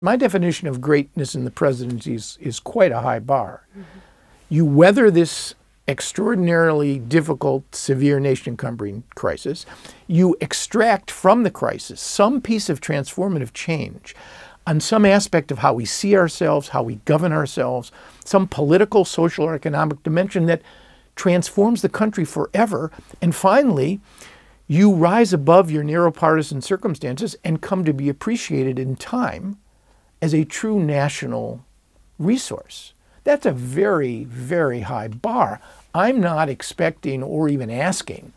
My definition of greatness in the presidency is quite a high bar. You weather this extraordinarily difficult, severe nation-encumbering crisis. You extract from the crisis some piece of transformative change on some aspect of how we see ourselves, how we govern ourselves, some political, social, or economic dimension that transforms the country forever. And finally, you rise above your narrow partisan circumstances and come to be appreciated in time as a true national resource. That's a very, very high bar. I'm not expecting or even asking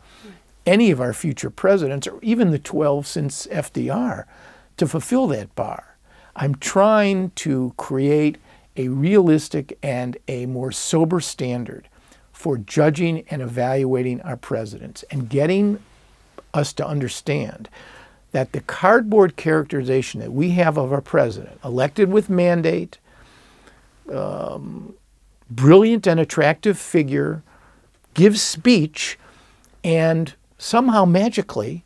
any of our future presidents, or even the 12 since FDR, to fulfill that bar. I'm trying to create a realistic and a more sober standard for judging and evaluating our presidents, and getting us to understand that the cardboard characterization that we have of our president, elected with mandate, brilliant and attractive figure, gives speech, and somehow magically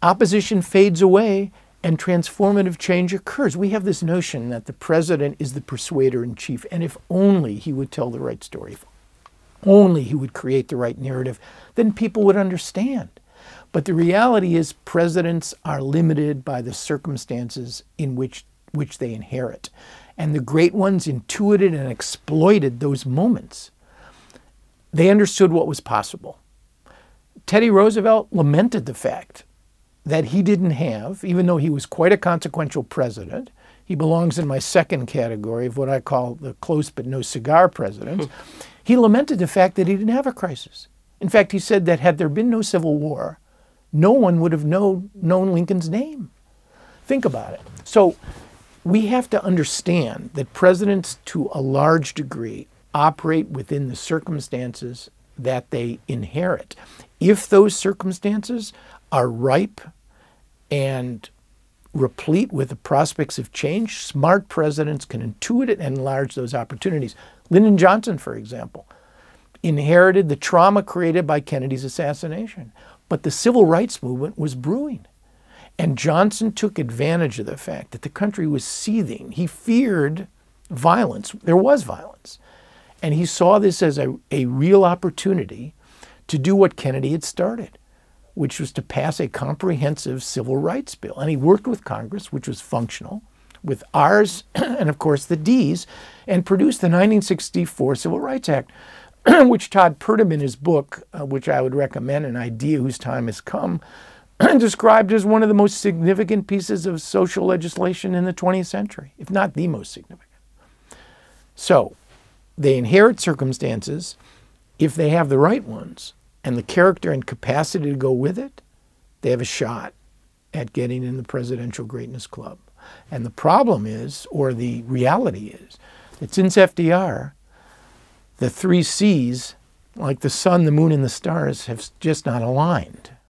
opposition fades away and transformative change occurs. We have this notion that the president is the persuader in chief, and if only he would tell the right story, if only he would create the right narrative, then people would understand. But the reality is presidents are limited by the circumstances in which they inherit. And the great ones intuited and exploited those moments. They understood what was possible. Teddy Roosevelt lamented the fact that he didn't have, even though he was quite a consequential president, he belongs in my second category of what I call the close but no cigar presidents. He lamented the fact that he didn't have a crisis. In fact, he said that had there been no Civil War, no one would have known Lincoln's name. Think about it. So we have to understand that presidents, to a large degree, operate within the circumstances that they inherit. If those circumstances are ripe and replete with the prospects of change, smart presidents can intuit it and enlarge those opportunities. Lyndon Johnson, for example, inherited the trauma created by Kennedy's assassination. But the civil rights movement was brewing. And Johnson took advantage of the fact that the country was seething. He feared violence. There was violence. And he saw this as a real opportunity to do what Kennedy had started, which was to pass a comprehensive civil rights bill. And he worked with Congress, which was functional, with R's and, of course, the D's, and produced the 1964 Civil Rights Act, which Todd Purdom in his book, which I would recommend, An Idea Whose Time Has Come, described as one of the most significant pieces of social legislation in the 20th century, if not the most significant. So they inherit circumstances. If they have the right ones and the character and capacity to go with it, they have a shot at getting in the Presidential Greatness Club. And the problem is, or the reality is, that since FDR, the three C's, like the sun, the moon, and the stars, have just not aligned.